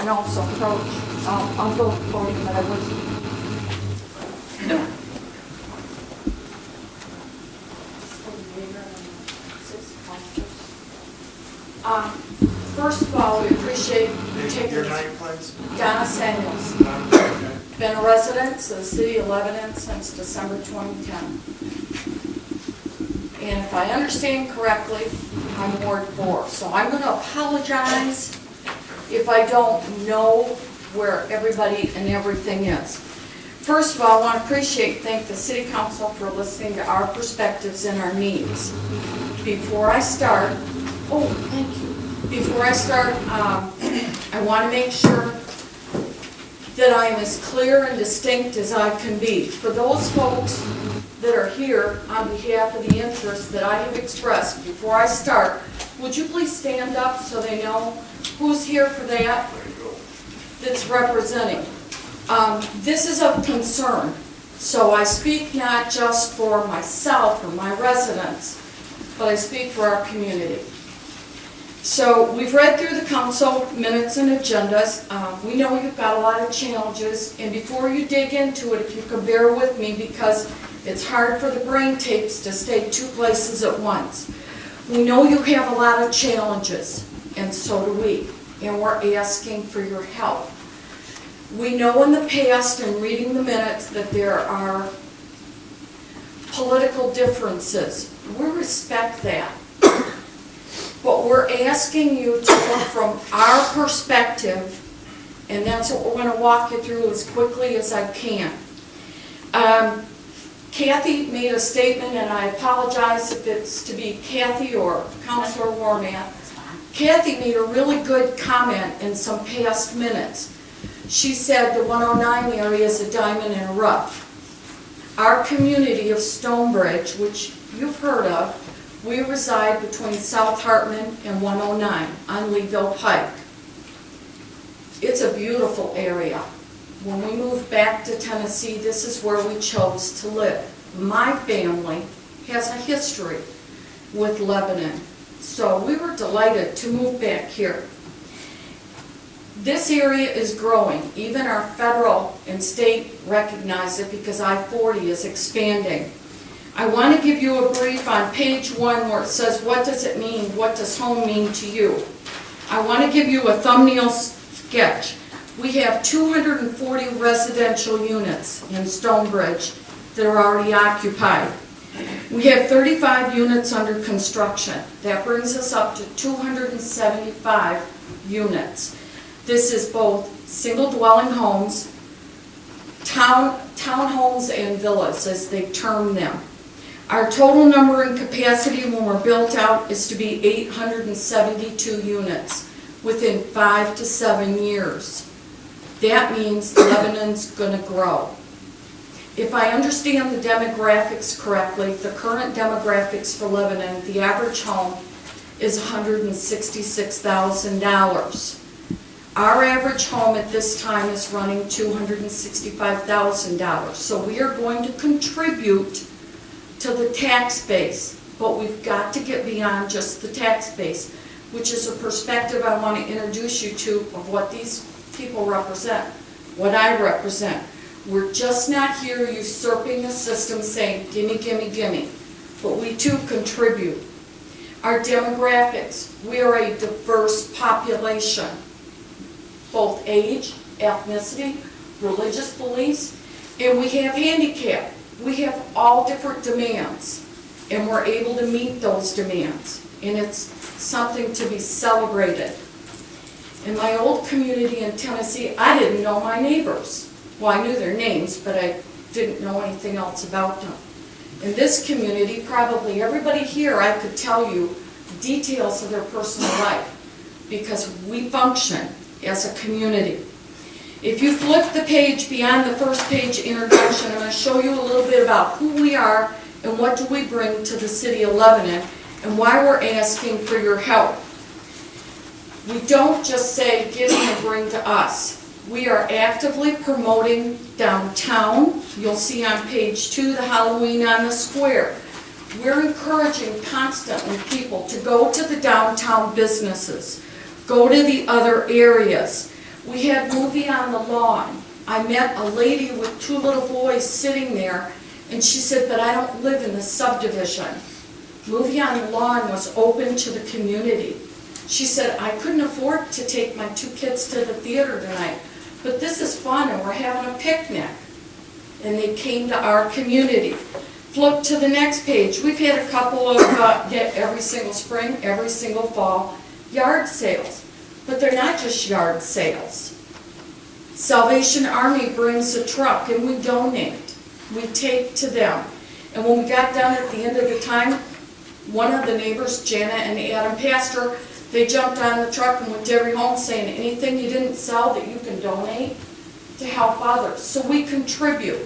and also approach. I'll go for you, but I wasn't. First of all, we appreciate you taking your name, please. Donna Samuels. Okay. Been a resident of the city of Lebanon since December 2010. And if I understand correctly, I'm Ward 4. So I'm going to apologize if I don't know where everybody and everything is. First of all, I want to thank the City Council for listening to our perspectives and our needs. Before I start, thank you. Before I start, I want to make sure that I am as clear and distinct as I can be. For those folks that are here on behalf of the interests that I have expressed, before I start, would you please stand up so they know who's here for that that's representing? This is of concern, so I speak not just for myself or my residents, but I speak for our community. So we've read through the council minutes and agendas. We know you've got a lot of challenges, and before you dig into it, if you could bear with me, because it's hard for the brain tapes to stay two places at once. We know you have a lot of challenges, and so do we, and we're asking for your help. We know in the past, in reading the minutes, that there are political differences. We respect that. But we're asking you to look from our perspective, and that's what we're going to walk you through as quickly as I can. Kathy made a statement, and I apologize if it's to be Kathy or Councilor Warmath. Kathy made a really good comment in some past minutes. She said the 109 area is a diamond in a rough. Our community of Stonebridge, which you've heard of, we reside between South Hartman and 109 on Leeville Pike. It's a beautiful area. When we moved back to Tennessee, this is where we chose to live. My family has a history with Lebanon, so we were delighted to move back here. This area is growing. Even our federal and state recognize it because I-40 is expanding. I want to give you a brief on page 1 where it says, what does it mean? What does home mean to you? I want to give you a thumbnail sketch. We have 240 residential units in Stonebridge that are already occupied. We have 35 units under construction. That brings us up to 275 units. This is both single dwelling homes, townhomes, and villas, as they term them. Our total number and capacity when we're built out is to be 872 units within 5 to 7 years. That means Lebanon's going to grow. If I understand the demographics correctly, the current demographics for Lebanon, the average home is $166,000. Our average home at this time is running $265,000. So we are going to contribute to the tax base, but we've got to get beyond just the tax base, which is a perspective I want to introduce you to of what these people represent, what I represent. We're just not here usurping the system saying, gimme, gimme, gimme, but we too contribute. Our demographics, we are a diverse population, both age, ethnicity, religious beliefs, and we have handicap. We have all different demands, and we're able to meet those demands, and it's something to be celebrated. In my old community in Tennessee, I didn't know my neighbors. Well, I knew their names, but I didn't know anything else about them. In this community, probably everybody here, I could tell you details of their personal life, because we function as a community. If you flip the page beyond the first page introduction, I'm going to show you a little bit about who we are and what do we bring to the city of Lebanon and why we're asking for your help. We don't just say give and bring to us. We are actively promoting downtown. You'll see on page 2 the Halloween on the Square. We're encouraging constantly people to go to the downtown businesses, go to the other areas. We had movie on the lawn. I met a lady with 2 little boys sitting there, and she said, but I don't live in the subdivision. Movie on the Lawn was open to the community. She said, I couldn't afford to take my 2 kids to the theater tonight, but this is fun and we're having a picnic. And they came to our community. Flip to the next page. We've had a couple of, every single spring, every single fall, yard sales. But they're not just yard sales. Salvation Army brings a truck and we donate. We take to them. And when we got done at the end of the time, one of the neighbors, Jana and Adam Pastor, they jumped on the truck and went to every home saying, anything you didn't sell that you can donate to help others. So we contribute.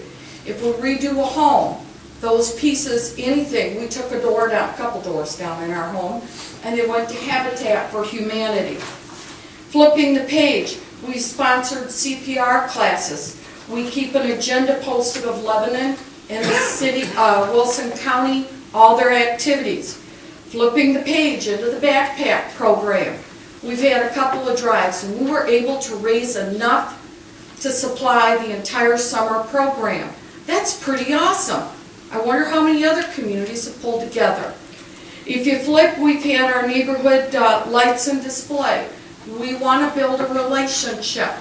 If we redo a home, those pieces, anything, we took a door down, a couple doors down in our home, and they went to Habitat for Humanity. Flipping the page, we sponsored CPR classes. We keep an agenda posted of Lebanon and the city, Wilson County, all their activities. Flipping the page into the backpack program. We've had a couple of drives and we were able to raise enough to supply the entire summer program. That's pretty awesome. I wonder how many other communities have pulled together. If you flip, we've had our neighborhood lights and display. We want to build a relationship.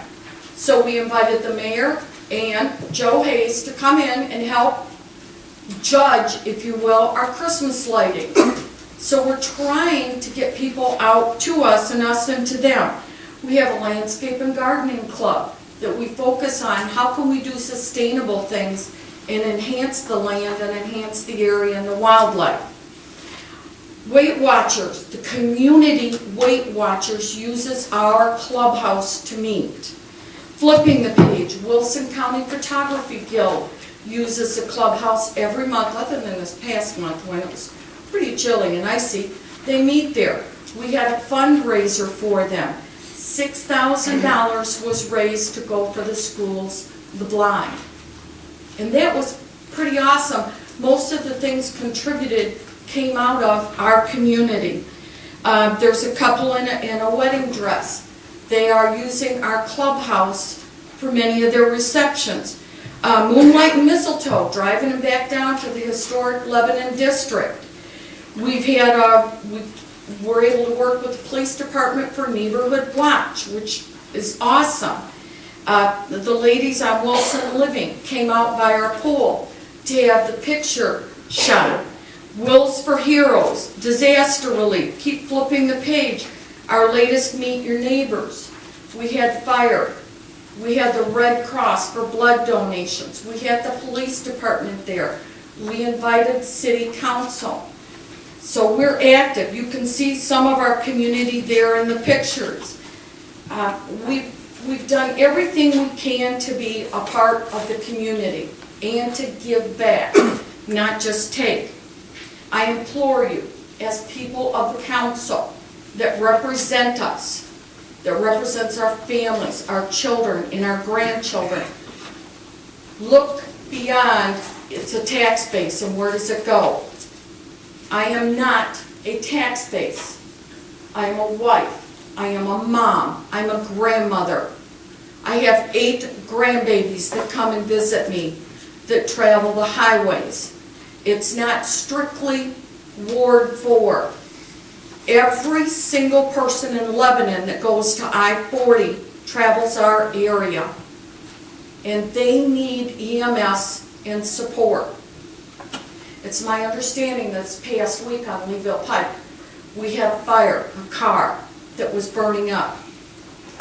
So we invited the mayor and Joe Hayes to come in and help judge, if you will, our Christmas lighting. So we're trying to get people out to us and us into them. We have a landscape and gardening club that we focus on how can we do sustainable things and enhance the land and enhance the area and the wildlife. Weight Watchers, the community Weight Watchers uses our clubhouse to meet. Flipping the page, Wilson County Photography Guild uses the clubhouse every month, other than this past month when it was pretty chilly and icy. They meet there. We had a fundraiser for them. $6,000 was raised to go for the schools, the blind. And that was pretty awesome. Most of the things contributed came out of our community. There's a couple in a wedding dress. They are using our clubhouse for many of their receptions. Moonlight and Mistletoe, driving them back down to the historic Lebanon district. We've had, we're able to work with the police department for Neighborhood Watch, which is awesome. The ladies on Wilson Living came out by our pool to have the picture shot. Wills for Heroes, disaster relief, keep flipping the page. Our latest Meet Your Neighbors. We had fire. We had the Red Cross for blood donations. We had the police department there. We invited city council. So we're active. You can see some of our community there in the pictures. We've done everything we can to be a part of the community and to give back, not just take. I implore you, as people of the council that represent us, that represents our families, our children, and our grandchildren, look beyond, it's a tax base, and where does it go? I am not a tax base. I am a wife. I am a mom. I'm a grandmother. I have 8 grandbabies that come and visit me that travel the highways. It's not strictly Ward 4. Every single person in Lebanon that goes to I-40 travels our area. And they need EMS and support. It's my understanding that this past week on Leeville Pike, we had a fire, a car that was burning up.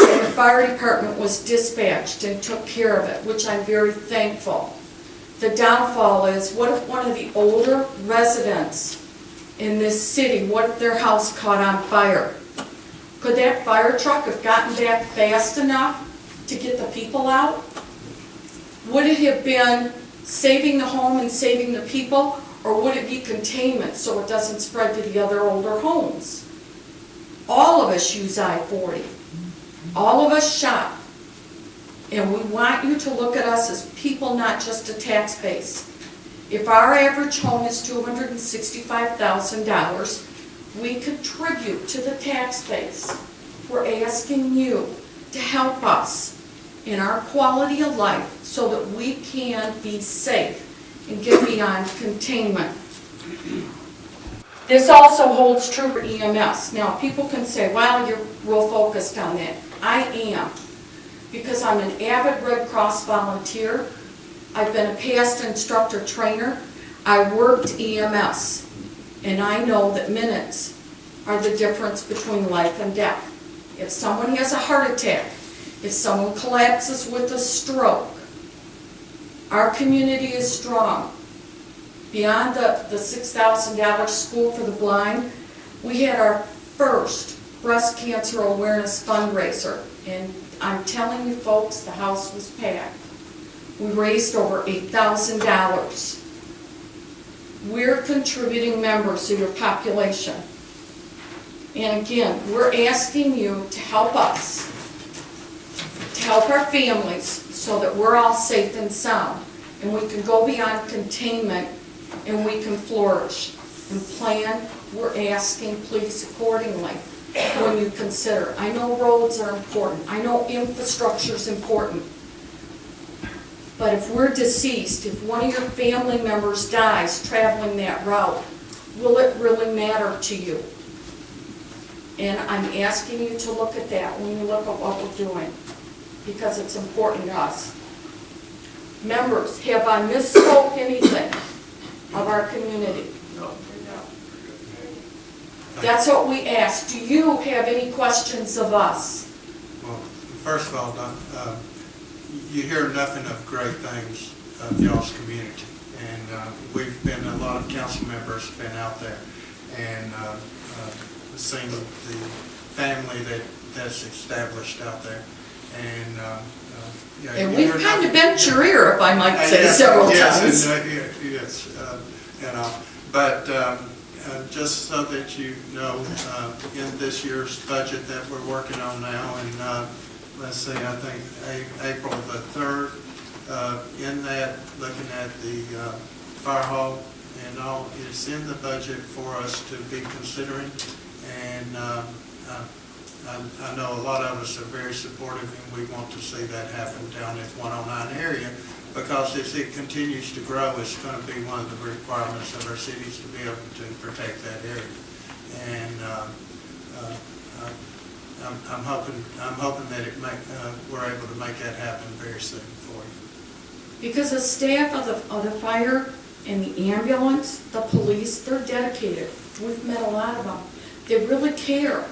And the fire department was dispatched and took care of it, which I'm very thankful. The downfall is, what if one of the older residents in this city, what if their house caught on fire? Could that fire truck have gotten back fast enough to get the people out? Would it have been saving the home and saving the people, or would it be containment so it doesn't spread to the other older homes? All of us use I-40. All of us shop. And we want you to look at us as people, not just a tax base. If our average home is $265,000, we contribute to the tax base. We're asking you to help us in our quality of life so that we can be safe and get beyond containment. This also holds true for EMS. Now, people can say, well, you're real focused on that. I am, because I'm an avid Red Cross volunteer. I've been a past instructor trainer. I worked EMS, and I know that minutes are the difference between life and death. If someone has a heart attack, if someone collapses with a stroke, our community is strong. Beyond the $6,000 School for the Blind, we had our first breast cancer awareness fundraiser, and I'm telling you folks, the house was packed. We raised over $8,000. We're contributing members of your population. And again, we're asking you to help us, to help our families so that we're all safe and sound, and we can go beyond containment and we can flourish and plan. We're asking, please, accordingly when you consider. I know roads are important. I know infrastructure is important. But if we're deceased, if one of your family members dies traveling that route, will it really matter to you? And I'm asking you to look at that when you look at what we're doing, because it's important to us. Members, have I misspoke anything of our community? No. That's what we ask. Do you have any questions of us? Well, first of all, Don, you hear nothing of great things of y'all's community. And we've been, a lot of council members been out there and seen the family that's established out there. And yeah, And we've kind of bent your ear, if I might say, several times. Yes, but just so that you know, in this year's budget that we're working on now, and let's see, I think April the 3rd, in that, looking at the fire hall and all, it's in the budget for us to be considering. And I know a lot of us are very supportive, and we want to see that happen down in the 109 area, because as it continues to grow, it's going to be one of the requirements of our cities to be able to protect that area. And I'm hoping that we're able to make that happen very soon for you. Because the staff of the fire and the ambulance, the police, they're dedicated. We've met a lot of them. They really care.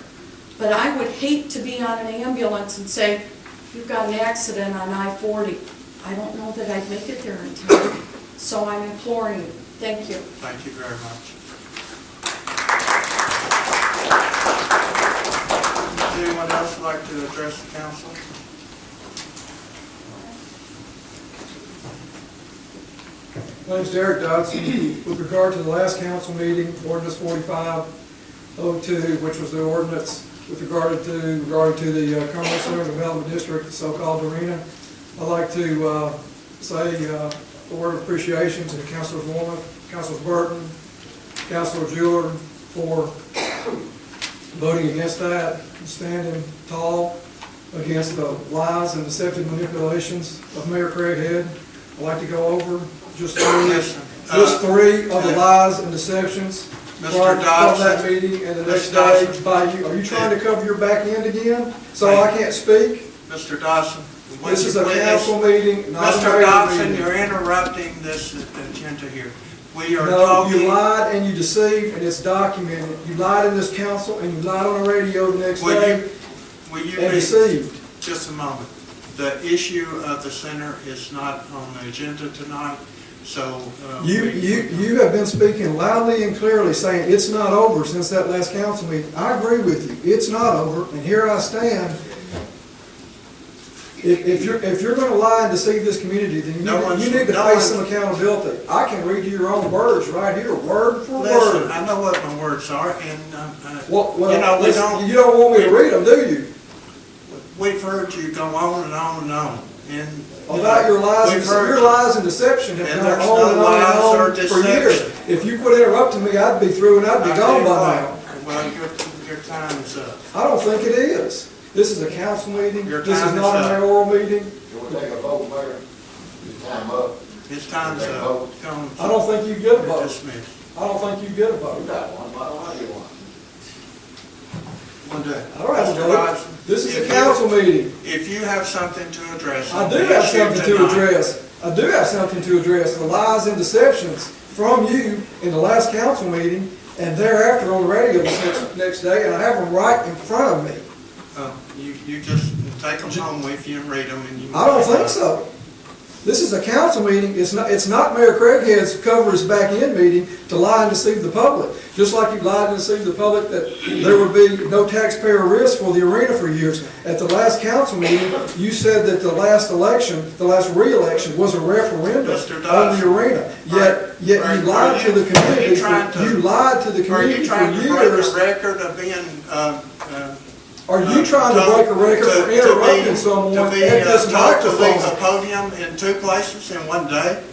But I would hate to be on an ambulance and say, you've got an accident on I-40. I don't know that I'd make it there in time. So I'm imploring you. Thank you. Thank you very much. Would anyone else like to address the council? My name is Derek Dodson. With regard to the last council meeting, ordinance 4502, which was the ordinance with regard to the commercial development district, the so-called arena, I'd like to say a word of appreciation to Councilor Warren, Councilor Burton, Councilor MtJuliet for voting against that, and standing tall against the lies and deceptive manipulations of Mayor Craig Head. I'd like to go over just three of the lies and deceptions from that meeting and the next day by you. Are you trying to cover your back end again so I can't speak? Mr. Dawson. This is a council meeting, not a Mr. mayor Dawson, meeting. you're interrupting this agenda here. We are No, talking. you lied and you deceived, and it's documented. You lied in this council and you lied on the radio the next day and deceived. Just a moment. The issue of the center is not on the agenda tonight, so. You have been speaking loudly and clearly saying it's not over since that last council meeting. I agree with you. It's not over, and here I stand. If you're going to lie and deceive this community, then you need to face some accountability. I can read you your own words right here, word for Listen, word. I know what my words are, and you don't want me to read them, do you? We've heard you go on and on and on. And About your lies and deception have gone on and on for years. If you quit interrupting me, I'd be through and I'd be gone by now. Well, your time is up. I don't think it is. This is a council meeting. Your This is time not is a up. mayoral meeting. You want to take a vote, Mayor? Is time up? His time's up. Come I don't think you get a vote. dismiss. I don't think you get a You vote. got one, why don't I get one? One day. I don't have a Mr. vote. Dodson, This is a if you- council meeting. If you have something to address. I do the have issue something to tonight, address. I do have something to address. The lies and deceptions from you in the last council meeting and thereafter on the radio the next day, and I have them right in front of me. You just take them home with you and read them and you. I don't think so. This is a council meeting. It's not Mayor Craighead's cover his back end meeting to lie and deceive the public. Just like you lied and deceived the public that there would be no taxpayer risk for the arena for years. At the last council meeting, you said that the last election, the last re-election was a referendum Mr. on Dodson, the arena. Yet you lied to the community. You lied to the Are you community for trying to break years. a record of being, Are you trying to break a record for interrupting someone at this to leave the microphone? podium in 2 places in 1 day?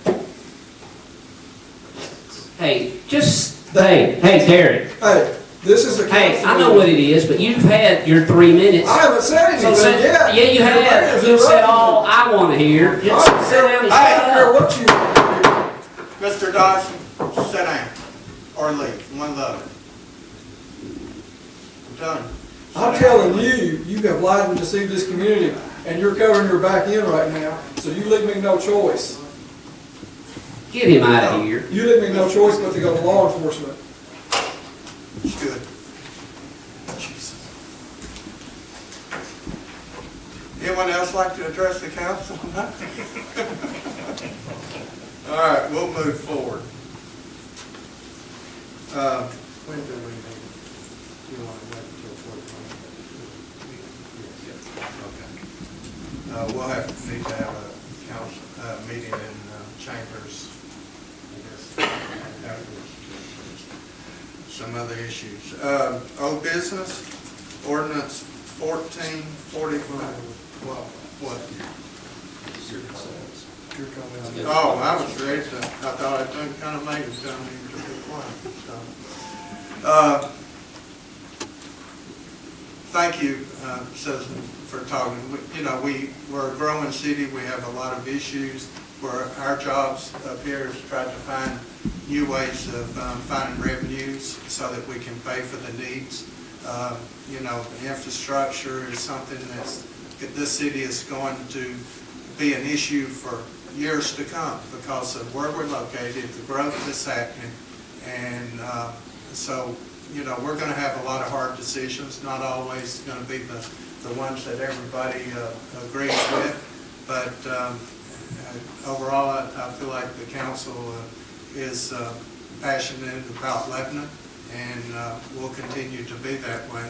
Hey, hey, Derek. Hey, this is a council Hey, I know meeting. what it is, but you've had your 3 minutes. I haven't said So anything say- yet. Yeah, you have. Everybody You has said interrupted all me. I want to hear. I Just don't sit down and I don't shut care up. what you do. Mr. Dodson, sit down or leave, one of the other. I'm done. I'm telling you, you have lied and deceived this community, and you're covering your back end right now, so you leave me no choice. Get him out of here. You leave me no choice but to go to law enforcement. It's good. Jesus. Anyone else like to address the council? All right, we'll move forward. When do we meet? Do you want to wait until 4:20? Okay. We'll need to have a council, meeting in chambers, I guess, afterwards. Some other issues. Old business, ordinance 1445. Well, what? Oh, I was ready to, I thought I'd done kind of made it down here to be quiet, so. Thank you, citizen, for talking. We're a growing city. We have a lot of issues where our jobs up here is trying to find new ways of finding revenues so that we can pay for the needs. The infrastructure is something that this city is going to be an issue for years to come because of where we're located, the growth that's happening, and so we're going to have a lot of hard decisions, not always going to be the ones that everybody agrees with, but overall I feel like the council is passionate about Lebanon, and will continue to be that way.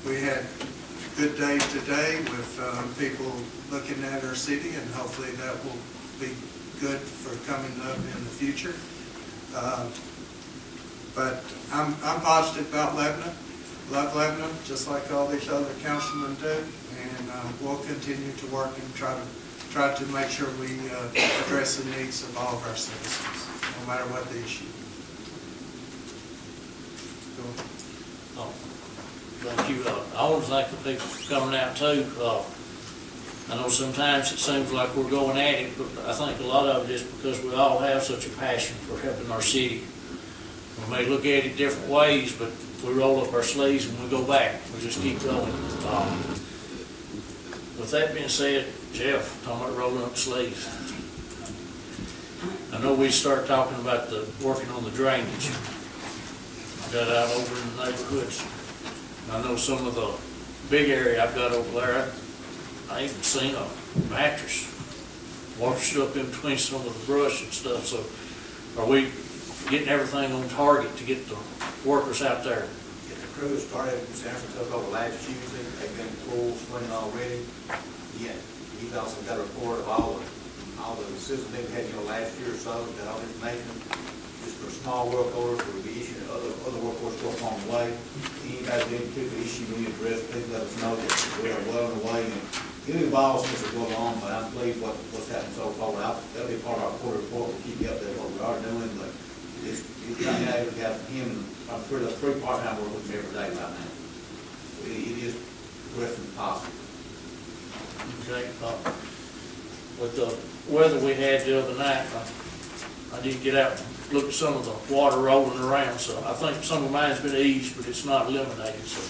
We had a good day today with people looking at our city, and hopefully that will be good for coming up in the future. But I'm positive about Lebanon. Love Lebanon, just like all these other councilmen do, and we'll continue to work and try to make sure we address the needs of all of our citizens, no matter what the issue. Oh, thank you. I want to thank the people for coming out too. I know sometimes it seems like we're going at it, but I think a lot of it is because we all have such a passion for helping our city. We may look at it different ways, but we roll up our sleeves and we go back. We just keep going. With that being said, Jeff, talking about rolling up sleeves. I know we start talking about working on the drainage. Got out over in the neighborhoods. I know some of the big area I've got over there, I even seen a mattress washed up in between some of the brush and stuff. So are we getting everything on target to get the workers out there? Get the crew started in San Francisco last Tuesday. They've been full swing already. Yeah, he's also got a report of all the systems they've had, last year or so, got all the information. Just for small work orders, we'll be issuing other work orders go on the way. Anybody with any particular issue we need to address, please let us know that we are well on the way. And it'll be a while since it will go on, but I'm pleased what's happened so far. That'll be part of our quarter report. We'll keep you updated what we are doing, but it's young enough to have him, I'm sure the 3 part-time workers with him every day right now. It is progressing positive. Okay, with the weather we had the other night, I did get out and look at some of the water rolling around, so I think some of mine's been eased, but it's not eliminated, so.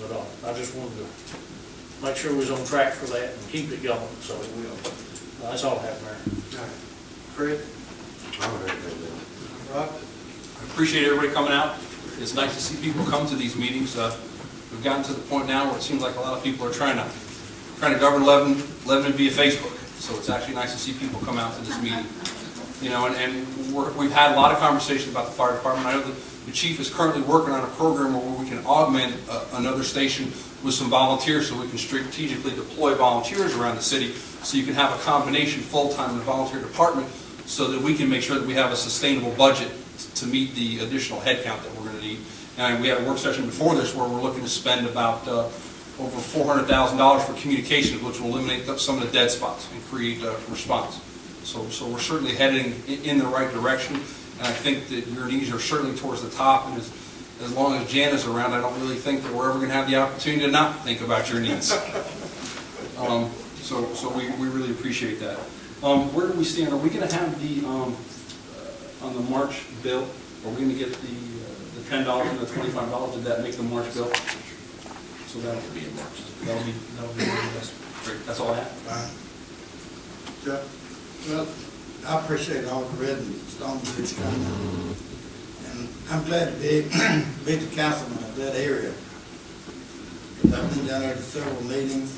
But, I just wanted to make sure we was on track for that and keep it going, so we will. That's all I have, Mayor. All right. Fred? Rob? I appreciate everybody coming out. It's nice to see people come to these meetings. We've gotten to the point now where it seems like a lot of people are trying to govern Lebanon via Facebook. So it's actually nice to see people come out to this meeting. You know, and we've had a lot of conversations about the fire department. I know the chief is currently working on a program where we can augment another station with some volunteers, so we can strategically deploy volunteers around the city, so you can have a combination full-time and volunteer department, so that we can make sure that we have a sustainable budget to meet the additional headcount that we're going to need. And we had a work session before this where we're looking to spend about over $400,000 for communications, which will eliminate some of the dead spots and create a response. So we're certainly heading in the right direction, and I think that your needs are certainly towards the top. And as long as Jan is around, I don't really think that we're ever going to have the opportunity to not think about your needs. So we really appreciate that. Where do we stand? Are we going to have the on the March bill? Are we going to get the $10 and the $25? Did that make the March bill? So that'll be in March. That'll be great. That's all I have. Fine. Jeff? Well, I appreciate all the red and stone bridge coming. And I'm glad to be the councilman of that area. I've been down there to several meetings,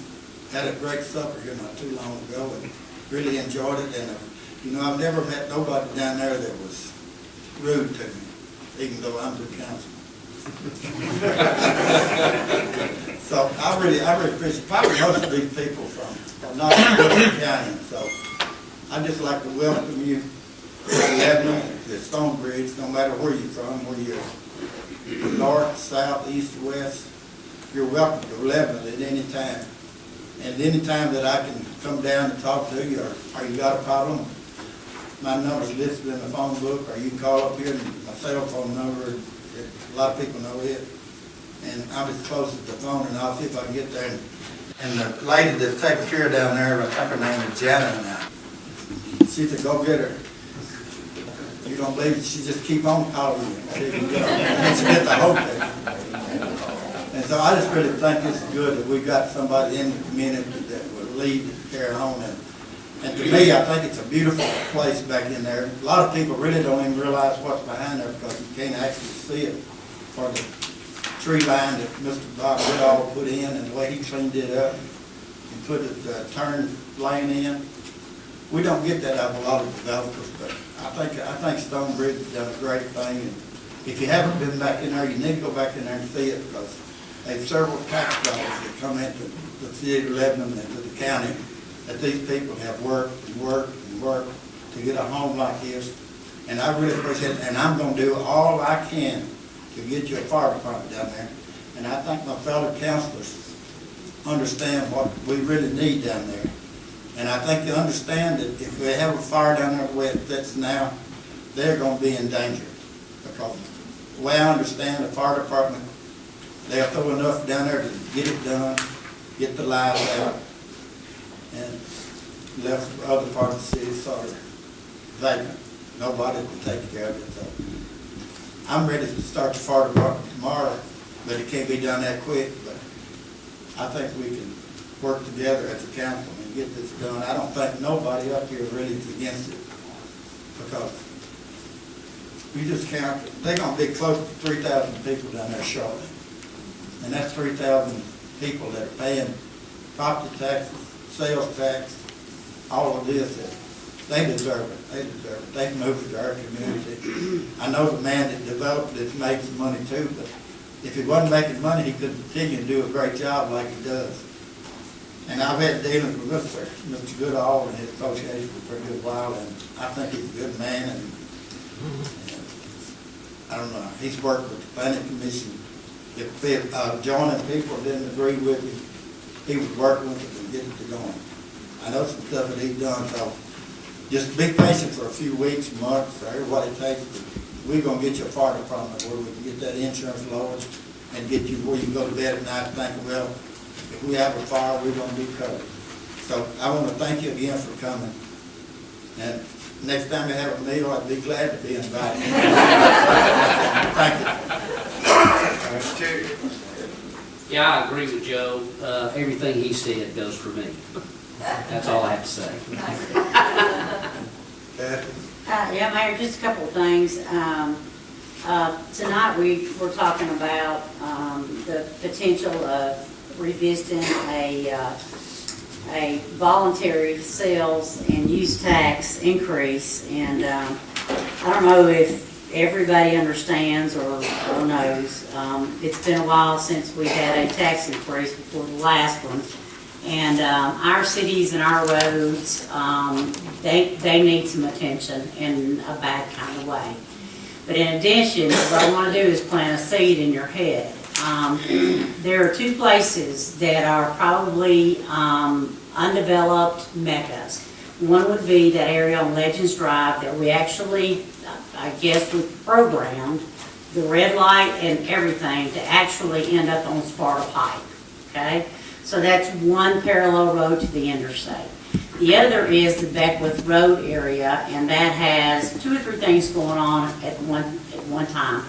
had a great supper here not too long ago, and really enjoyed it. And, you know, I've never met nobody down there that was rude to me, even though I'm the councilman. So I really appreciate, probably most of these people are not in Lebanon County, so I'd just like to welcome you to Lebanon, to Stonebridge, no matter where you're from, where you're north, south, east, west, you're welcome to Lebanon at any time. And any time that I can come down and talk to you, or you got a problem, my number's listed in the phone book, or you can call up here, my cell phone number, a lot of people know it. And I'm as close as the phone, and I'll see if I can get there. And the lady that's taking care down there, I think her name is Janet now. She said, go get her. You don't believe it, she just keep on calling you. And she gets the whole thing. And so I just really think it's good that we got somebody in the community that will lead and carry on. And to me, I think it's a beautiful place back in there. A lot of people really don't even realize what's behind there because you can't actually see it. For the tree line that Mr. Bob Goodall put in and the way he cleaned it up and put the turn lane in. We don't get that out of a lot of developers, but I think Stonebridge has done a great thing. And if you haven't been back in there, you need to go back in there and see it because there's several tax dollars that come into the city of Lebanon and to the county that these people have worked and worked and worked to get a home like this. And I really appreciate it, and I'm going to do all I can to get you a fire department down there. And I think my fellow councilors understand what we really need down there. And I think they understand that if we have a fire down there the way it fits now, they're going to be in danger. Because the way I understand the fire department, they'll throw enough down there to get it done, get the lights out, and left the other part of the city sort of vacant. Nobody will take care of it. So I'm ready to start the fire department tomorrow, but it can't be done that quick. But I think we can work together as a council and get this done. I don't think nobody up here really is against it because you just count, they're going to be close to 3,000 people down there shortly. And that's 3,000 people that are paying property taxes, sales tax, all of this. They deserve it. They deserve it. They moved to our community. I know the man that developed it made some money too, but if he wasn't making money, he could continue to do a great job like he does. And I've had dealings with Mr. Goodall and his association for a good while, and I think he's a good man. And I don't know, he's worked with the planning commission. If joining people didn't agree with him, he would work with them and get it to going. I know some stuff that he's done, so just be patient for a few weeks, months, or what it takes to we're gonna get you a fire department where we can get that insurance lowered and get you where you can go to bed at night and think, well, if we have a fire, we're gonna be covered. So I wanna thank you again for coming. And next time you have a meal, I'd be glad to be invited. Thank you. Terry? Yeah, I agree with Joe. Everything he said goes for me. That's all I have to say. Kathy? Yeah, Mayor, just a couple of things. Tonight, we're talking about the potential of revisiting a voluntary sales and use tax increase. And I don't know if everybody understands or knows. It's been a while since we had a tax increase before the last one. And our cities and our roads, they need some attention in a bad kind of way. But in addition, what I want to do is plant a seed in your head. There are two places that are probably undeveloped meccas. One would be that area on Legends Drive that we actually, I guess, we programmed the red light and everything to actually end up on Sparta Pike, okay? So that's one parallel road to the interstate. The other is the Beckwith Road area, and that has 2 or 3 things going on at one time.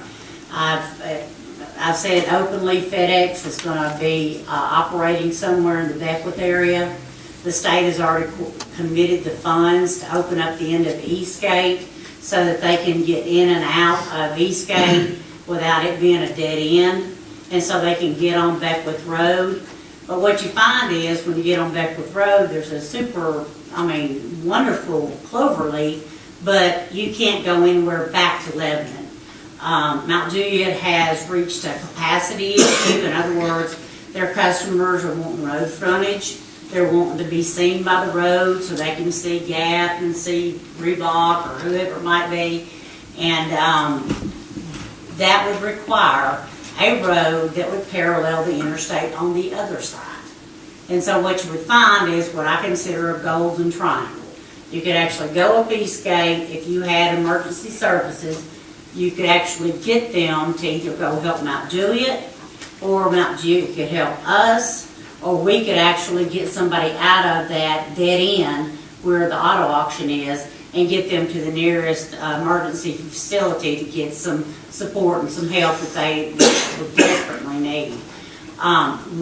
I've said openly FedEx is going to be operating somewhere in the Beckwith area. The state has already committed the funds to open up the end of Eastgate so that they can get in and out of Eastgate without it being a dead end, and so they can get on Beckwith Road. But what you find is when you get on Beckwith Road, there's a wonderful clover leaf, but you can't go anywhere back to Lebanon. MtJuliet has reached a capacity issue. In other words, their customers are wanting road frontage. They're wanting to be seen by the road so they can see Gap and see Reebok or whoever it might be. And that would require a road that would parallel the interstate on the other side. And so what you would find is what I consider a golden triangle. You could actually go up Eastgate. If you had emergency services, you could actually get them to either go help MtJuliet, or MtJuliet could help us, or we could actually get somebody out of that dead end where the auto auction is and get them to the nearest emergency facility to get some support and some help that they would desperately need.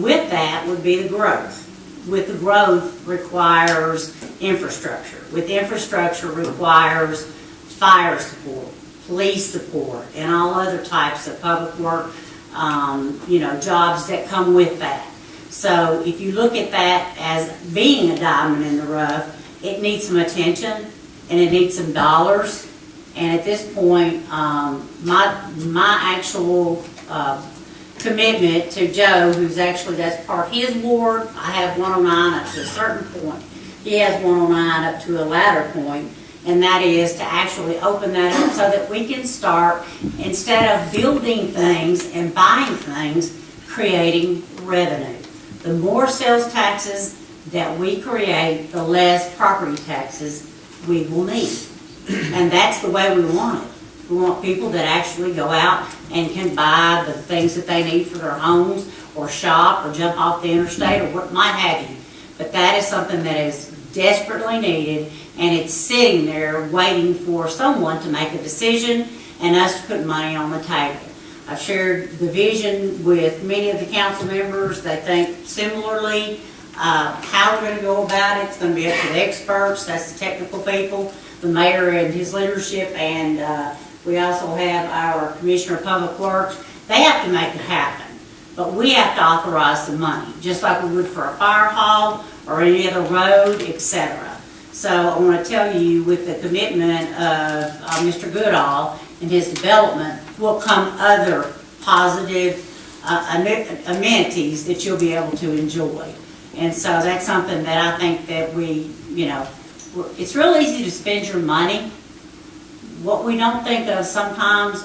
With that would be the growth. With the growth requires infrastructure. With infrastructure requires fire support, police support, and all other types of public work, jobs that come with that. So if you look at that as being a diamond in the rough, it needs some attention and it needs some dollars. And at this point, my actual commitment to Joe, who's actually, that's part of his ward, I have 109 up to a certain point. He has 109 up to a latter point, and that is to actually open that up so that we can start, instead of building things and buying things, creating revenue. The more sales taxes that we create, the less property taxes we will need. And that's the way we want it. We want people that actually go out and can buy the things that they need for their homes, or shop, or jump off the interstate, or what might have you. But that is something that is desperately needed, and it's sitting there waiting for someone to make a decision and us to put money on the table. I've shared the vision with many of the council members. They think similarly. How we're going to go about it, it's going to be up to the experts. That's the technical people, the mayor and his leadership, and we also have our Commissioner of Public Works. They have to make it happen, but we have to authorize the money, just like we would for a fire hall or any other road, etc. So I want to tell you, with the commitment of Mr. Goodall and his development, will come other positive amenities that you'll be able to enjoy. And so that's something that I think that it's real easy to spend your money. What we don't think of sometimes,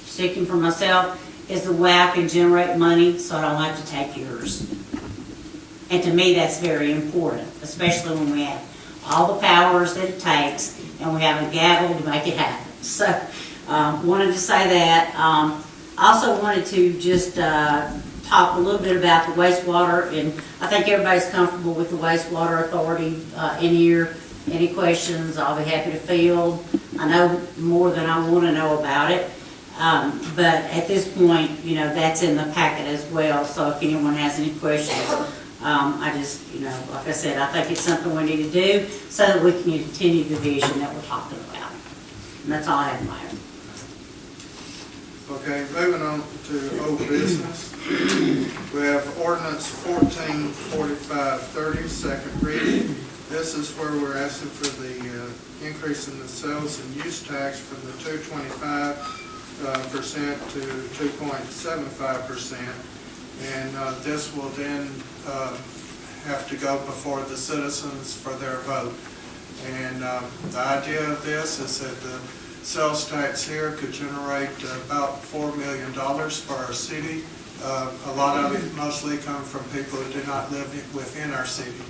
speaking for myself, is the way I can generate money so I don't have to take yours. And to me, that's very important, especially when we have all the powers that it takes and we have a gavel to make it happen. So Wanted to say that. Also wanted to just talk a little bit about the wastewater, and I think everybody's comfortable with the wastewater authority in here. Any questions, I'll be happy to field. I know more than I want to know about it, but at this point, you know, that's in the packet as well, so if anyone has any questions, I just, you know, like I said, I think it's something we need to do so that we can continue the vision that we're talking about. And that's all I have in my own. Okay, moving on to old business. We have ordinance 144530, second reading. This is where we're asking for the increase in the sales and use tax from the 2.25% to 2.75%. And this will then have to go before the citizens for their vote. And the idea of this is that the sales tax here could generate about $4 million for our city. A lot of it mostly come from people who do not live within our city.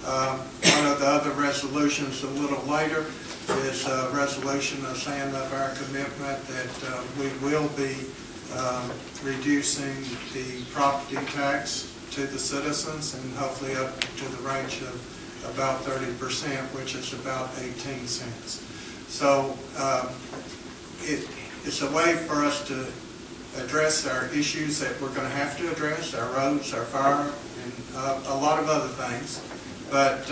One of the other resolutions a little later is a resolution of saying of our commitment that we will be reducing the property tax to the citizens and hopefully up to the range of about 30%, which is about 18 cents. So it's a way for us to address our issues that we're going to have to address, our roads, our fire, and a lot of other things. But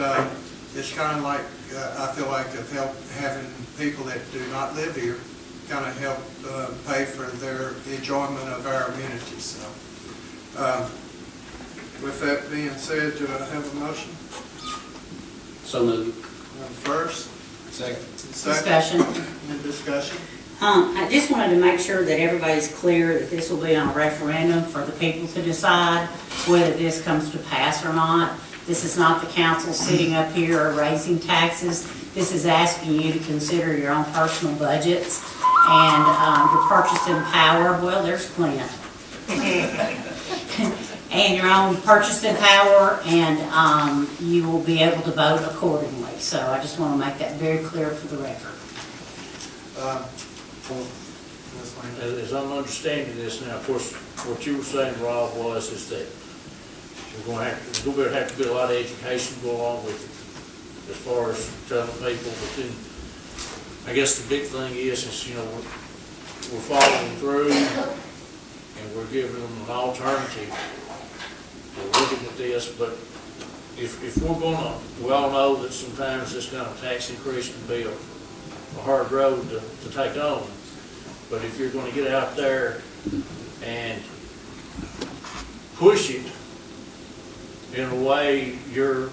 it's kind of like, I feel like of help having people that do not live here kind of help pay for their enjoyment of our amenities. So, with that being said, do I have a motion? So moved. First? Second. Discussion. Any discussion? I just wanted to make sure that everybody's clear that this will be on a referendum for the people to decide whether this comes to pass or not. This is not the council sitting up here or raising taxes. This is asking you to consider your own personal budgets and your purchasing power. Well, there's Clint. And your own purchasing power, and you will be able to vote accordingly. So I just want to make that very clear for the record. As I'm understanding this now, of course, what you were saying, Rob, is that we're going to have to do a lot of education go along with it, as far as telling people. But then, I guess the big thing is you know, we're following through and we're giving them an alternative. We're looking at this, but if we're gonna, we all know that sometimes this kind of tax increase can be a hard road to take on. But if you're gonna get out there and push it in a way, you're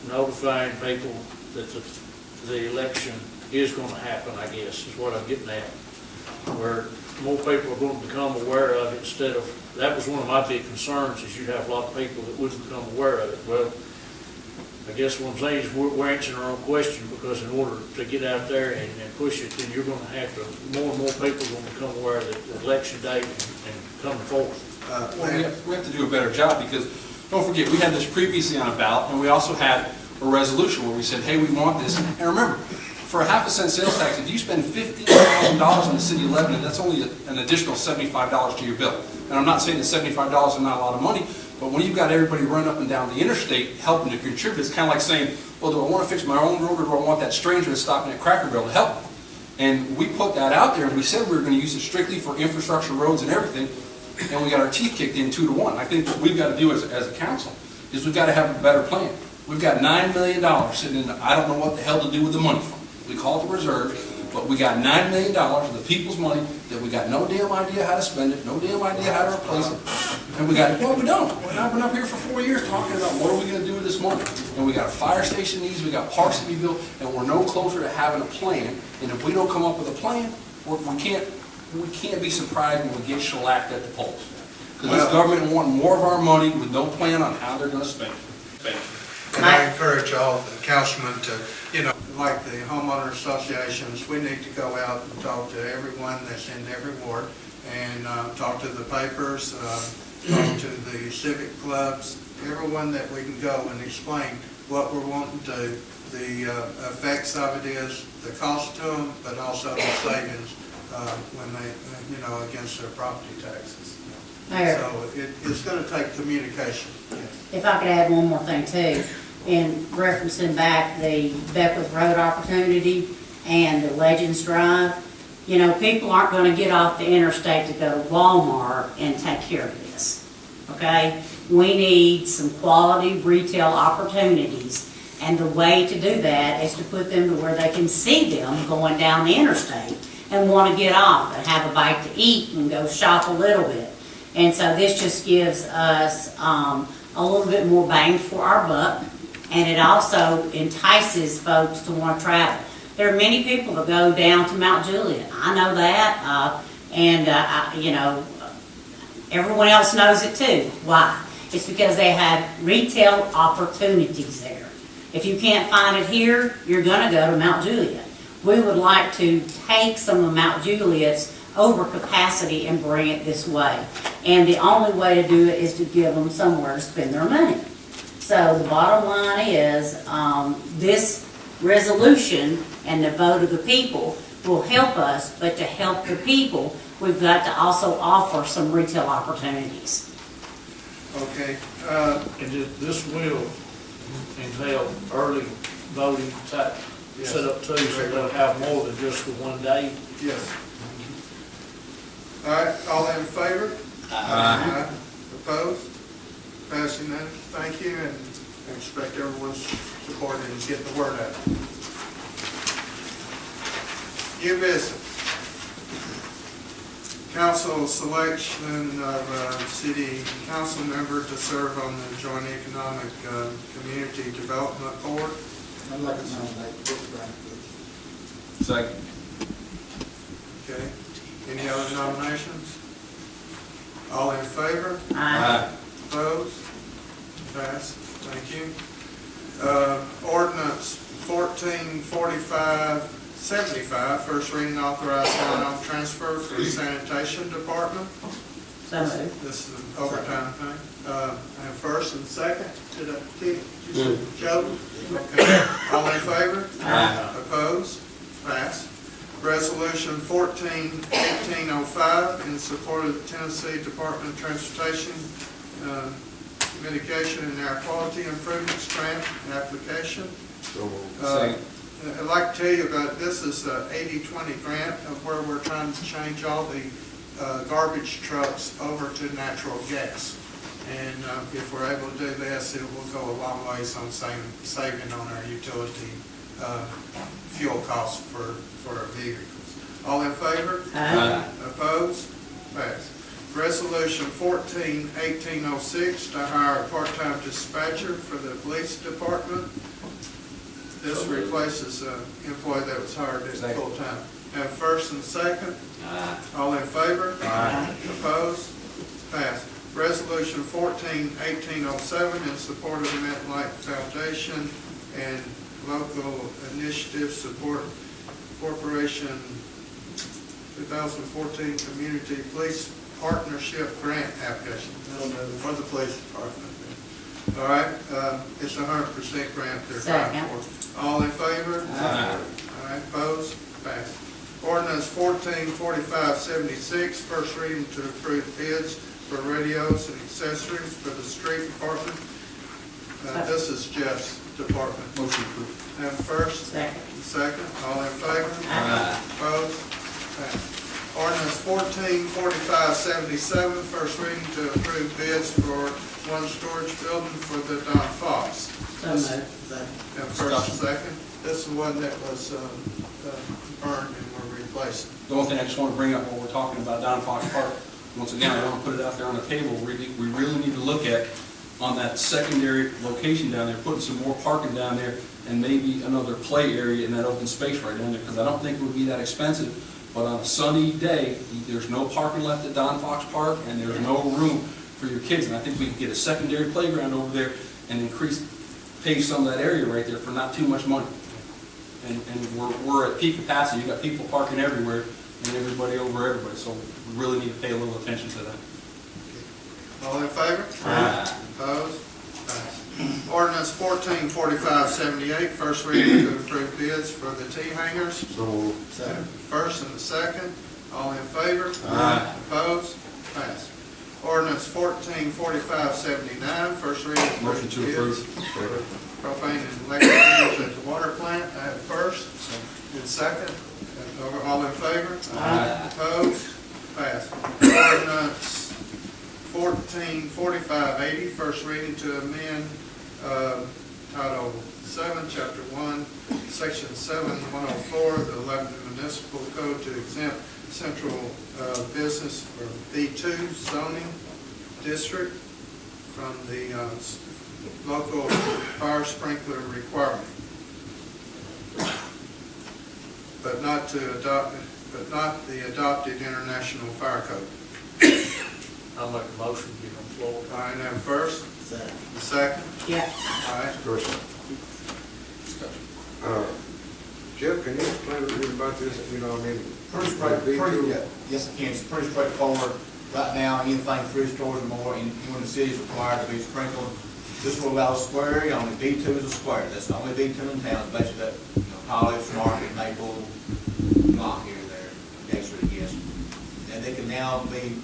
notifying people that the election is gonna happen, I guess, is what I'm getting at. Where more people are gonna become aware of it instead of, that was one of my big concerns, is you'd have a lot of people that wouldn't become aware of it. Well, I guess what I'm saying is we're answering our own question, because in order to get out there and push it, then you're going to have to, more and more people are going to become aware of the election date and coming forth. Well, we have to do a better job, because don't forget, we had this previously on a ballot, and we also had a resolution where we said, hey, we want this. And remember, for a half-a-cent sales tax, if you spend $15,000 in the city of Lebanon, that's only an additional $75 to your bill. And I'm not saying that $75 is not a lot of money, but when you've got everybody running up and down the interstate helping to contribute, it's kind of like saying, well, do I want to fix my own road, or do I want that stranger that's stopping at Cracker Barrel to help me? And we put that out there, and we said we were going to use it strictly for infrastructure, roads, and everything, and we got our teeth kicked in 2-1. I think what we've got to do as a council is we've got to have a better plan. We've got $9 million sitting in I don't know what the hell to do with the money from. We call it the reserve, but we got $9 million of the people's money that we got no damn idea how to spend it, no damn idea how to replace it. And we got, well, we don't. I've been up here for 4 years talking about what are we going to do with this money. And we got a fire station needs, we got parks to be built, and we're no closer to having a plan. And if we don't come up with a plan, we can't be surprised when we get shellacked at the polls. Because this government wants more of our money with no plan on how they're going to spend it. And I encourage all the councilmen to, you know, like the homeowner associations, we need to go out and talk to everyone that's in every ward, and talk to the papers, talk to the civic clubs, everyone that we can go and explain what we're wanting to do. The effects of it is the cost to them, but also the savings when they, against their property taxes. Mayor. So it's gonna take communication, yes. If I could add one more thing too, in referencing back the Beckwith Road opportunity and the Legends Drive, people aren't gonna get off the interstate to go to Walmart and take care of this, okay? We need some quality retail opportunities, and the way to do that is to put them to where they can see them going down the interstate and wanna get off and have a bite to eat and go shop a little bit. And so this just gives us a little bit more bang for our buck, and it also entices folks to want to travel. There are many people that go down to MtJuliet. I know that, everyone else knows it too. Why? It's because they have retail opportunities there. If you can't find it here, you're going to go to MtJuliet. We would like to take some of MtJuliet's overcapacity and bring it this way. And the only way to do it is to give them somewhere to spend their money. So the bottom line is, this resolution and the vote of the people will help us, but to help the people, we've got to also offer some retail opportunities. Okay, And this will entail early voting type Yes. setup too, so they'll have more than just the one day. yes. All right, all in favor? Aye. Opposed? Passing unanimous. Thank you, and I expect everyone's support in getting the word out. New business. Council selection of a city council member to serve on the Joint Economic Community Development Board. I'd like to nominate Brooke Bradford. Second. Okay. Any other nominations? All in favor? Aye. Opposed? Passed. Thank you. Ordinance 144575, first reading, authorized one-off transfer for the sanitation department. So moved. This is an overtime thing. I have first and second. Did I get it? Joe? Okay. All in favor? Aye. Opposed? Passed. Resolution 14-1805 in support of the Tennessee Department of Transportation Mitigation and Air Quality Improvements Grant application. Second. I'd like to tell you about, this is the 80/20 grant of where we're trying to change all the garbage trucks over to natural gas. And if we're able to do this, it will go a long ways on saving on our utility fuel costs for our vehicles. All in favor? Aye. Opposed? Passed. Resolution 14-1806 to hire a part-time dispatcher for the police department. This replaces an employee that was hired at Second. full-time. Have first and second. Aye. All in favor? Aye. Opposed? Passed. Resolution 14-1807 in support of the MetLife Foundation and local initiative support Corporation 2014 Community Police Partnership Grant application. For the police department. All right, it's a 100% grant they're trying for. All in favor? Aye. All right, opposed? Passed. Ordinance 144576, first reading to approve bids for radios and accessories for the street department. This is Jeff's department. Motion approved. Have first, Second. second, all in favor? Aye. Opposed? Passed. Ordinance 144577, first reading to approve bids for one storage building for the Don Fox. So moved. Have first and second. This is the one that was burned and we're replacing. The only thing I just want to bring up while we're talking about Don Fox Park, once again, I want to put it out there on the table, we really need to look at on that secondary location down there, putting some more parking down there and maybe another play area in that open space right down there, because I don't think it would be that expensive. But on a sunny day, there's no parking left at Don Fox Park and there's no room for your kids. And I think we could get a secondary playground over there and pay some of that area right there for not too much money. And we're at peak capacity. You got people parking everywhere and everybody over everybody. So we really need to pay a little attention to that. All in favor? Aye. Opposed? Passed. Ordinance 144578, first reading to approve bids for the T-hangers. Second. First and the second. All in favor? Aye. Opposed? Passed. Ordinance 144579, first reading. Motion to approve. For propane and electric vehicles at the water plant. I have first and second. All in favor? Aye. Opposed? Passed. Ordinance 144580, first reading to amend Title 7, Chapter 1, Section 7104 of the Lebanon Municipal Code to exempt central business or B2 zoning district from the local fire sprinkler requirement, but not the adopted international fire code. I'll make a motion, get on the floor. All right, now first, Second. the second. Yeah. All right. Jeff, can you explain a little bit about this, you know, I mean? Pretty yes, I can, it's pretty straightforward. Right now, anything 3 stores or more, in the city is required to be sprinkled. This will allow square, only B2 is a square, that's the only B2 in town, it's basically that, College, Market, Maple, Block here and there, Gate Street, yes. And they can now be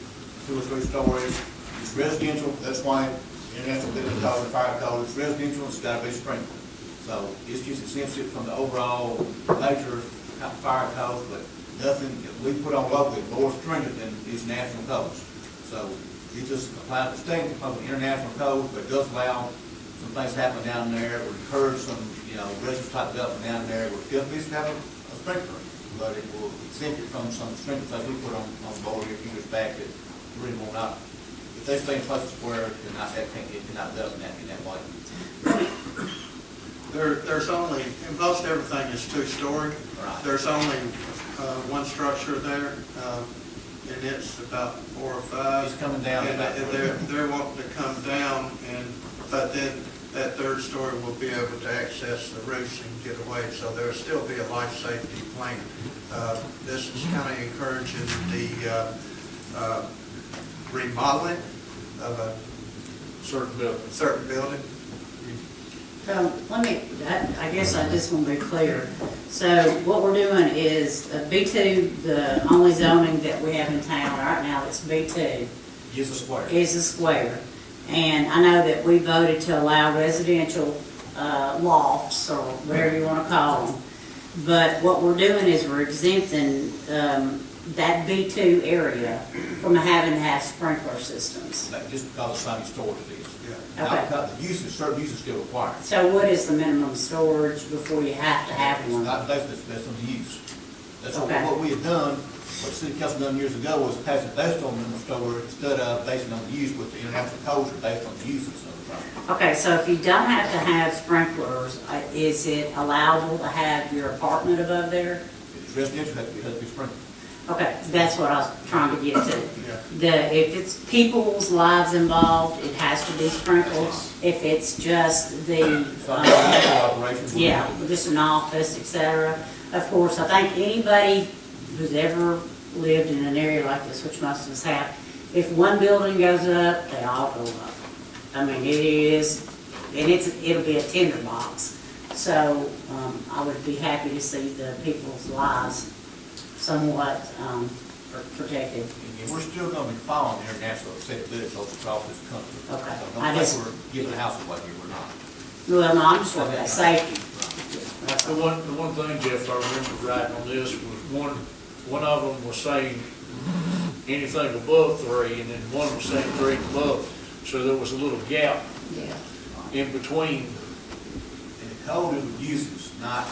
2 or 3 stories. It's residential, that's why international building code, the fire code, it's residential, it's gotta be sprinkled. So it's just exempts it from the overall major fire code, but nothing we put on locally more stringent than is national codes. So it just applies to state because of international codes, but it does allow some things to happen down there. It would encourage some, residents type development down there. We're still needs to have a sprinkler, but it will exempt it from some sprinkler things we put on board here a few years back that really will not. If they stay in place square, it cannot develop in that way. There's only, and most everything is 2-story. Right. There's only one structure there, and it's about 4 or 5. It's coming down. And they're wanting to come down, but then that 3rd story will be able to access the roofs and get away, so there'll still be a life safety plan. This is kind of encouraging the remodeling of a certain building. So I guess I just want to be clear. So what we're doing is B2, the only zoning that we have in town right now that's B2 Is a square. is a square. And I know that we voted to allow residential lofts or whatever you want to call them. But what we're doing is we're exempting that B2 area from having to have sprinkler systems. Just because of some storage it is. Yeah. Okay. Now, the uses, certain uses still required. So what is the minimum storage before you have to have It's one? not based on the use. That's Okay. what we had done, what the city council done years ago was pass it based on minimum storage instead of based on the use, with the international codes are based on the uses of the property. Okay, so if you don't have to have sprinklers, is it allowable to have your apartment above there? If it's residential, it has to be sprinkled. Okay, that's what I was trying to get to. Yeah. If it's people's lives involved, it has to be sprinkled. If it's just the, Some commercial operations. yeah, just an office, et cetera. Of course, I think anybody who's ever lived in an area like this, which most of us have, if one building goes up, they all go up. I mean, it is, and it'll be a tinderbox. So, I would be happy to see the people's lives somewhat protected. And we're still gonna be following the international acceptability across this country. Okay. So I don't just- think we're giving the house away here, we're not. Well, no, I'm just looking at safety. That's The all. one thing, Jeff, I remember writing on this was one of them was saying anything above 3, and then one was saying 3 and above. So there was a little gap Yeah. in between. And the code is with uses, not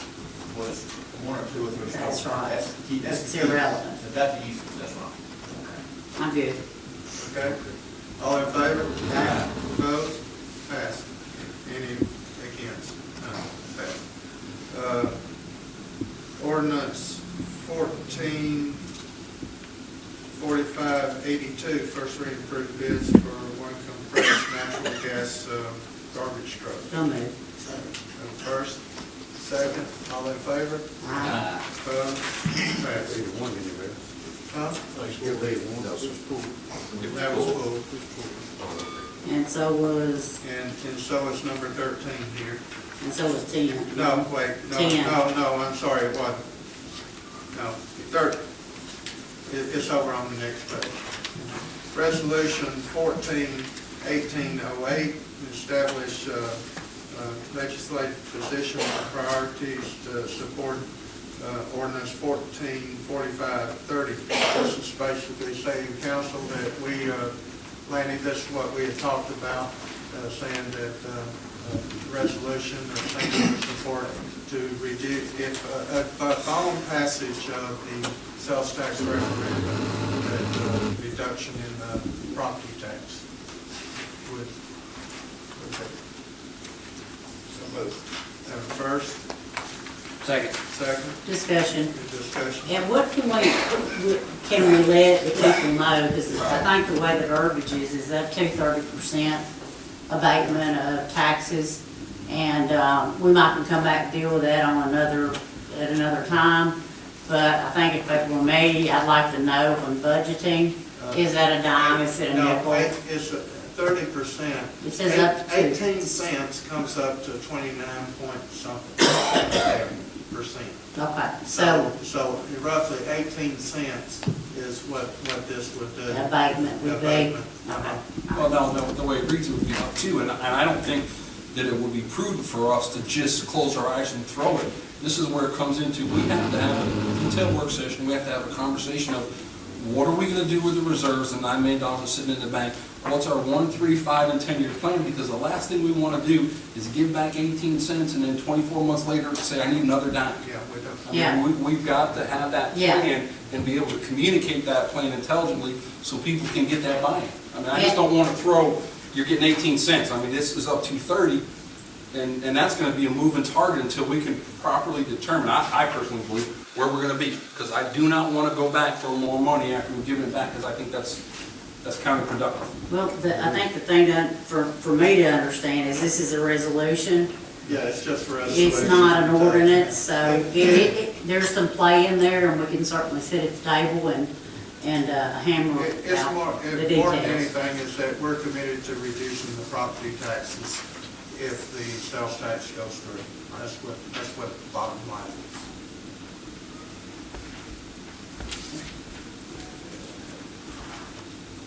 was 1 or 2 or 3 stores. That's right. That's the key, that's It's the key. irrelevant. It's about the uses, that's right. I'm good. Okay. All in favor? Opposed? Passed. Any against? None. Passed. Ordinance 144582, first reading approved bids for one compressed natural gas garbage truck. So moved. First, second, all in favor? Aye. Opposed? Passed. Leave one in there. Huh? Still leave one. That was full. And so was, And so is number 13 here. and so was 10. No, wait, no, 10. no, I'm sorry, it wasn't. No, it's over on the next page. Resolution 14-1808, establish legislative position and priorities to support ordinance 14-4530. This is basically saying, council, that we, Lanny, this is what we had talked about, saying that resolution or saying support to reduce, if following passage of the sales tax referendum, that reduction in property tax would take. So moved. First, Second. second, Discussion. discussion. And what can we let the people know, because I think the way the verbiage is up to 30% abatement of taxes, and we might can come back and deal with that on at another time, but I think if it were me, I'd like to know when budgeting, is that a dime, is it a No, nickel? it's 30%. It says up to. 18 cents comes up to 29 point something percent. Okay, so So roughly 18 cents is what this would do. abatement would be, Abatement. okay. Well, no, the way it reads, it would be up to, and I don't think that it would be prudent for us to just close our eyes and throw it. This is where it comes into, we have to have a detailed work session, we have to have a conversation of what are we gonna do with the reserves, the $9 million that's sitting in the bank? What's our 1, 3, 5, and 10-year plan? Because the last thing we wanna do is give back 18 cents and then 24 months later say, I need another dime. Yeah, we don't. Yeah. We've got to have that Yeah. plan and be able to communicate that plan intelligently so people can get that buy-in. I mean, I just don't want to throw, you're getting 18 cents. I mean, this is up to 30, and that's going to be a moving target until we can properly determine, I personally believe, where we're going to be. Because I do not want to go back for more money after we've given it back, because I think that's counterproductive. Well, I think the thing for me to understand is this is a resolution. Yeah, it's just for resolution. It's not an ordinance, so there's some play in there, and we can certainly sit at the table and hammer It's out more, the more than details. anything is that we're committed to reducing the property taxes if the sales tax goes through. That's what the bottom line is.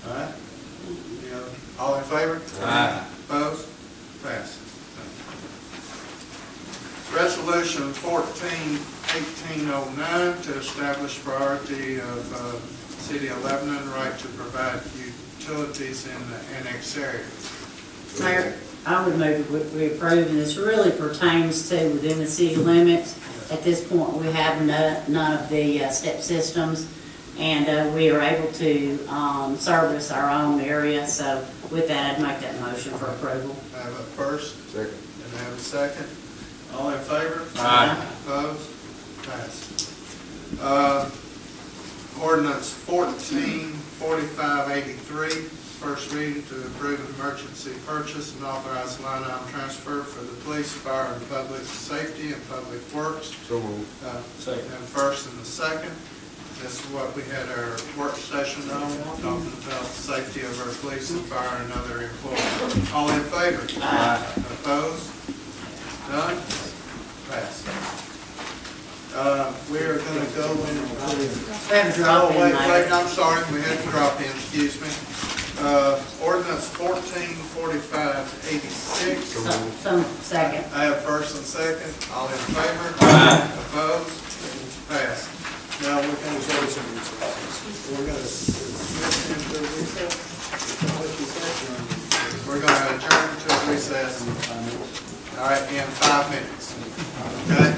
All right? All in favor? Aye. Opposed? Passed. Resolution 14-1809 to establish priority of City of Lebanon right to provide utilities in the annex area. Mayor, I would move that we approve, and this really pertains to within the city limits. At this point, we have none of the step systems, and we are able to service our own area, so with that, I'd make that motion for approval. I have a first. Second. And I have a second. All in favor? Aye. Opposed? Passed. Ordinance 14-4583, first reading to approve an emergency purchase and authorize line item transfer for the police, fire, and public safety and public works. So moved. Second. And first and the second. This is what we had our work session on, talking about the safety of our police and fire and other employees. All in favor? Aye. Opposed? None? Passed. We are going to go into... We have a drop in, Wait, Mayor. I'm sorry, we had to drop in, excuse me. Ordinance 14-4586. Some second. I have first and second. All in favor? Aye. Opposed? Passed. Now we're going to go to we're going to adjourn to recess. All right, in 5 minutes. Okay?